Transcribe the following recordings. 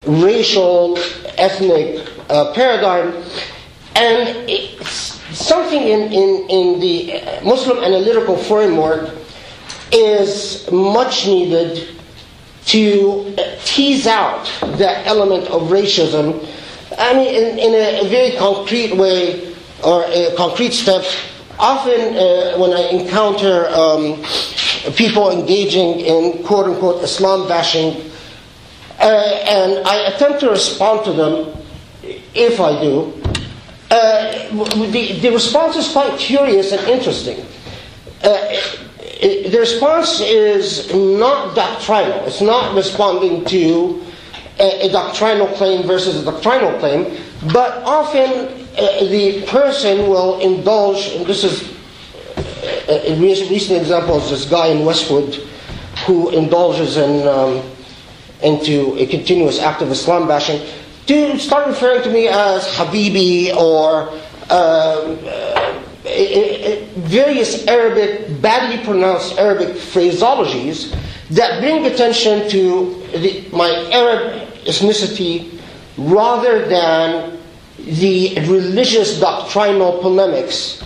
racial, ethnic paradigm. And it's something in the Muslim analytical framework is much needed to tease out that element of racism. I mean, in a very concrete way, or concrete steps. Often when I encounter people engaging in quote-unquote Islam bashing, and I attempt to respond to them, if I do, the response is quite curious and interesting. The response is not doctrinal. It's not responding to a doctrinal claim versus a doctrinal claim, but often the person will indulge, and this is a recent example is this guy in Westwood who indulges into a continuous act of Islam bashing, to start referring to me as Habibi or various Arabic, badly pronounced Arabic phraseologies that bring attention to my Arab ethnicity rather than the religious doctrinal polemics.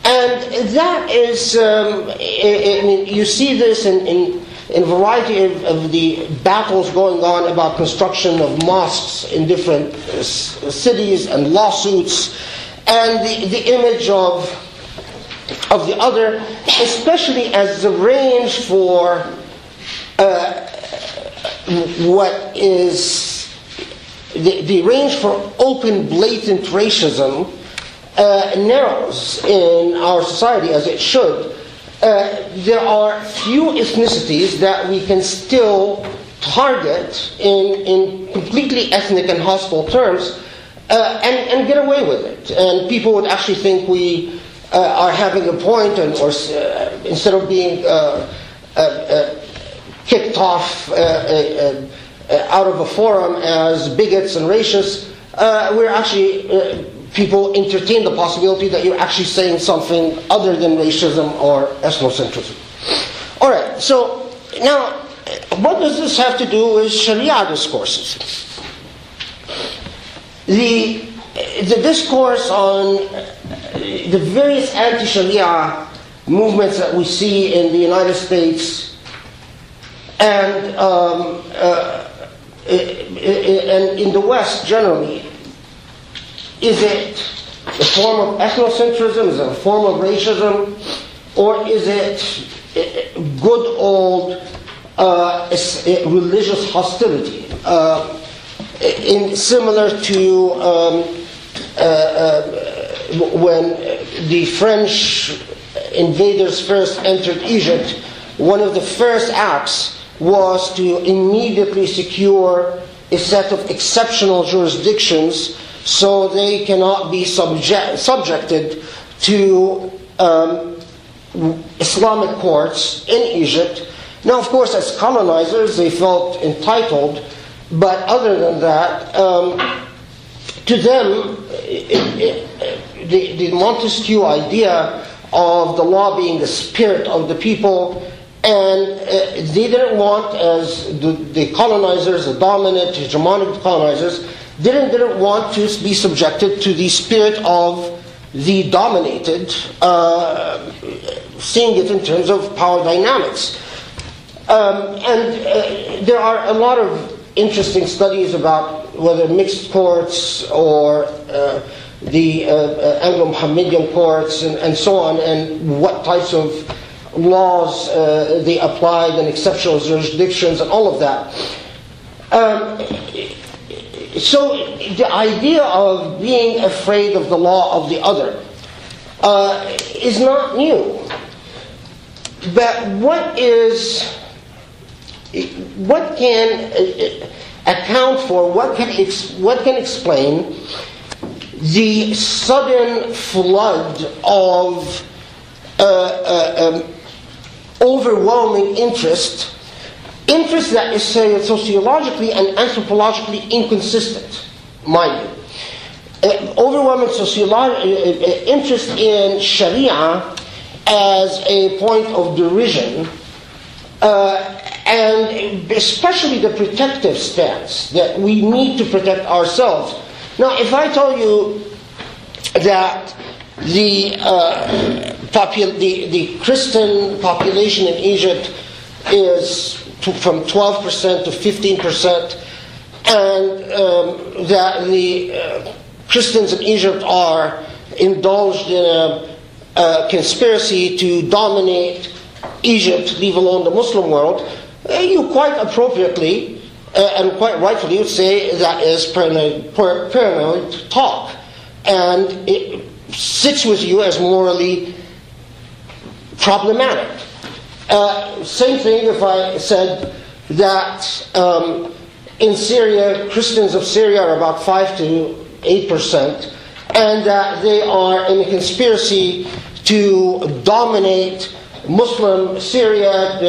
And that is, I mean, you see this in a variety of the battles going on about construction of mosques in different cities and lawsuits, and the image of the other, especially as the range for what is the range for open, blatant racism narrows in our society, as it should. There are few ethnicities that we can still target in completely ethnic and hostile terms and get away with it. And people would actually think we are having a point, or instead of being kicked off out of a forum as bigots and racists, we're actually people entertain the possibility that you're actually saying something other than racism or ethnocentrism. All right, so now, what does this have to do with Sharia discourses? The discourse on the various anti-Sharia movements that we see in the United States and in the West generally, is it a form of ethnocentrism? Is it a form of racism? Or is it good old religious hostility? Similar to when the French invaders first entered Egypt, one of the first acts was to immediately secure a set of exceptional jurisdictions so they cannot be subjected to Islamic courts in Egypt. Now, of course, as colonizers, they felt entitled, but other than that, to them, the Montesquieu idea of the law being the spirit of the people, and they didn't want, as the colonizers, the dominant, hegemonic colonizers, didn't want to be subjected to the spirit of the dominated, seeing it in terms of power dynamics. And there are a lot of interesting studies about whether mixed courts or the Anglo-Mohammedan courts and so on, and what types of laws they applied and exceptional jurisdictions and all of that. So the idea of being afraid of the law of the other is not new. But what can account for, what can explain the sudden flood of overwhelming interest that is sociologically and anthropologically inconsistent, mind you. Overwhelming interest in Sharia as a point of derision, and especially the protective stance that we need to protect ourselves. Now, if I tell you that the Christian population in Egypt is from 12% to 15%, and that the Christians in Egypt are indulged in a conspiracy to dominate Egypt, leave alone the Muslim world, you quite appropriately and quite rightfully would say that is paranoid talk, and it sits with you as morally problematic. Same thing if I said that in Syria, Christians of Syria are about 5 to 8%, and that they are in a conspiracy to dominate Muslim Syria,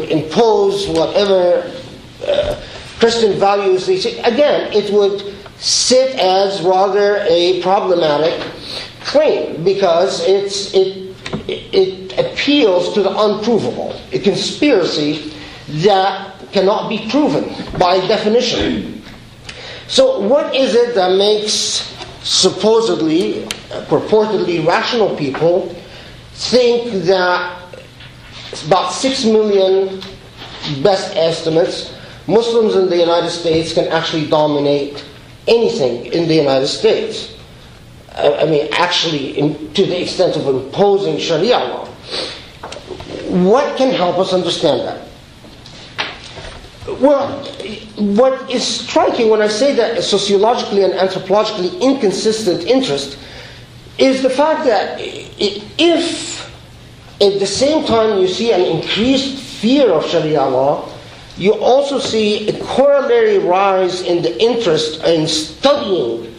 impose whatever Christian values they see. Again, it would sit as rather a problematic claim because it appeals to the unprovable, a conspiracy that cannot be proven by definition. So what is it that makes supposedly, purportedly rational people think that about 6 million, best estimates, Muslims in the United States can actually dominate anything in the United States? I mean, actually, to the extent of imposing Sharia law. What can help us understand that? Well, what is striking when I say that a sociologically and anthropologically inconsistent interest is the fact that if at the same time you see an increased fear of Sharia law, you also see a corollary rise in the interest in studying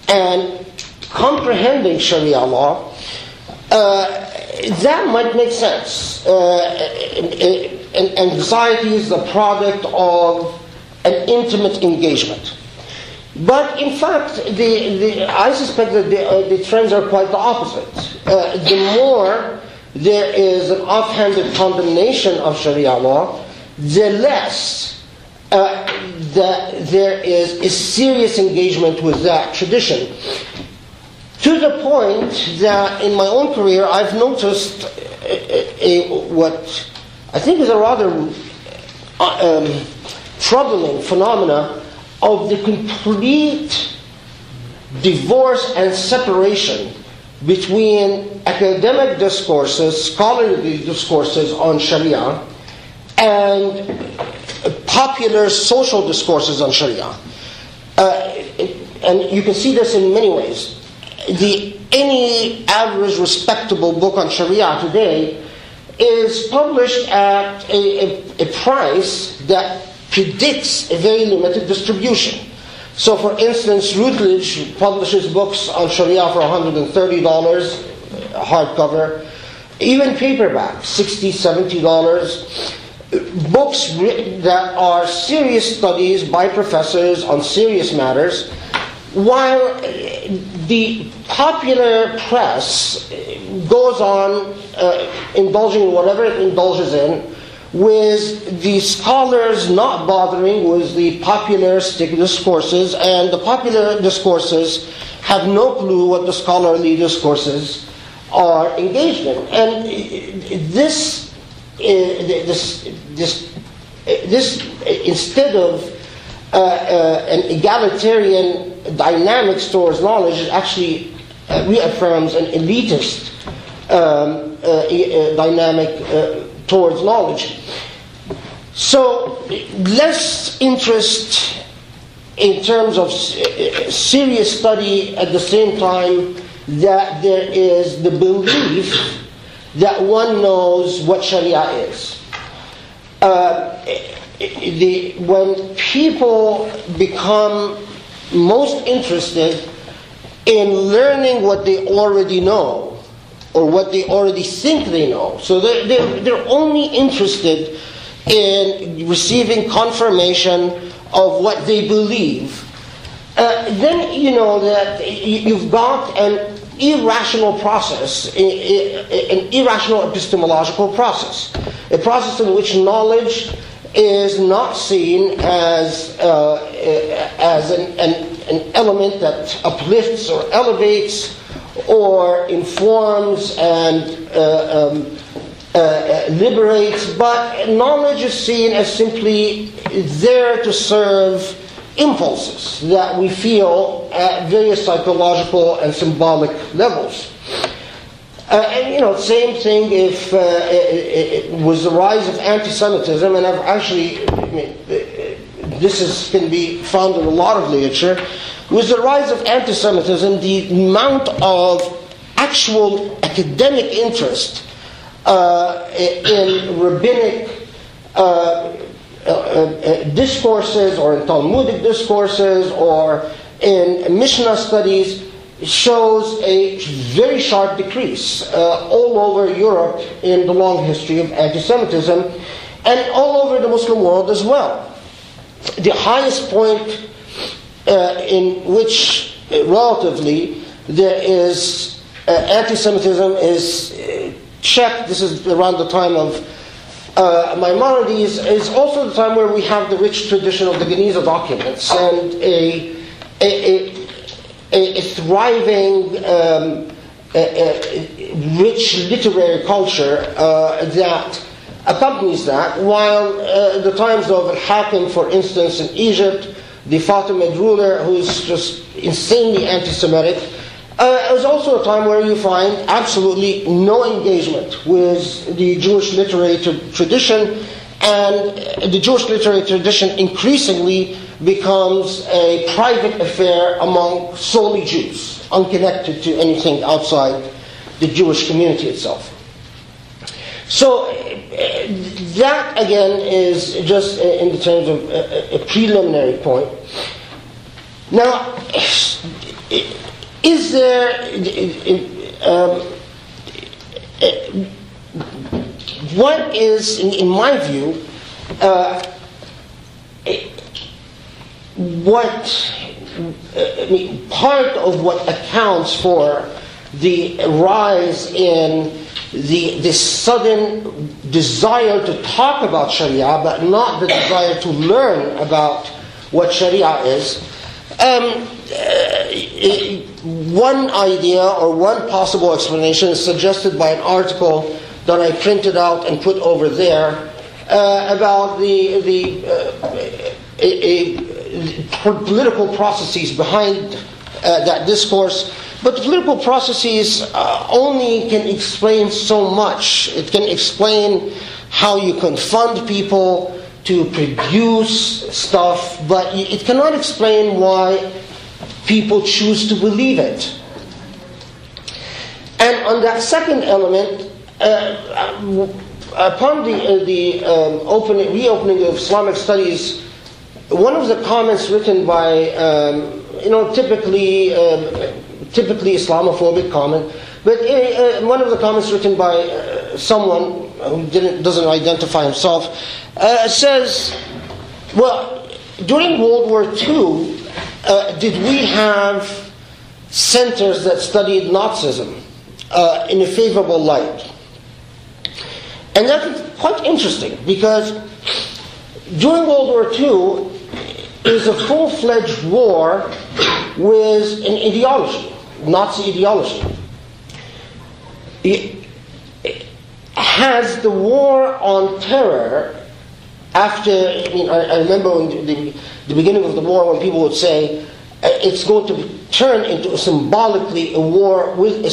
and comprehending Sharia law, that might make sense. And anxiety is the product of an intimate engagement. But in fact, I suspect that the trends are quite the opposite. The more there is an offhanded condemnation of Sharia law, the less there is a serious engagement with that tradition. To the point that in my own career I've noticed what I think is a rather troubling phenomena of the complete divorce and separation between academic discourses, scholarly discourses on Sharia, and popular social discourses on Sharia. And you can see this in many ways. Any average respectable book on Sharia today is published at a price that predicts a very limited distribution. So for instance, Routledge publishes books on Sharia for $130, hardcover, even paperback, $60, $70. Books that are serious studies by professors on serious matters, while the popular press goes on indulging in whatever it indulges in, with the scholars not bothering with the popularistic discourses, and the popular discourses have no clue what the scholarly discourses are engaged in. And this instead of an egalitarian dynamics towards knowledge, it actually reaffirms an elitist dynamic towards knowledge. So less interest in terms of serious study, at the same time that there is the belief that one knows what Sharia is. When people become most interested in learning what they already know, or what they already think they know, so they're only interested in receiving confirmation of what they believe, then you know that you've got an irrational process, an irrational epistemological process, a process in which knowledge is not seen as an element that uplifts or elevates or informs and liberates, but knowledge is seen as simply there to serve impulses that we feel at various psychological and symbolic levels. And same thing if it was the rise of anti-Semitism, and I've actually, can be found in a lot of literature. With the rise of anti-Semitism, the amount of actual academic interest in rabbinic discourses, or in Talmudic discourses, or in Mishnah studies, shows a very sharp decrease all over Europe in the long history of anti-Semitism, and all over the Muslim world as well. The highest point in which relatively there is anti-Semitism is checked. This is around the time of Maimonides. Is also the time where we have the rich tradition of the Geniza documents and a thriving, rich literary culture that accompanies that, while the times of Al-Hakim, for instance, in Egypt, the Fatimid ruler, who's just insanely anti-Semitic, is also a time where you find absolutely no engagement with the Jewish literary tradition, and the Jewish literary tradition increasingly becomes a private affair among solely Jews, unconnected to anything outside the Jewish community itself. So that again is just in the terms of a preliminary point. Now, is there what is, in my view, part of what accounts for the rise in this sudden desire to talk about Sharia, but not the desire to learn about what Sharia is. One idea or one possible explanation is suggested by an article that I printed out and put over there about the political processes behind that discourse. But the political processes only can explain so much. It can explain how you can fund people to produce stuff, but it cannot explain why people choose to believe it. And on that second element, upon the reopening of Islamic studies, one of the comments written by, typically Islamophobic comment, but one of the comments written by someone who doesn't identify himself says, well, during World War II, did we have centers that studied Nazism in a favorable light? And that's quite interesting, because during World War II is a full-fledged war with an ideology, Nazi ideology. Has the war on terror, after, I remember in the beginning of the war when people would say it's going to turn into symbolically a war with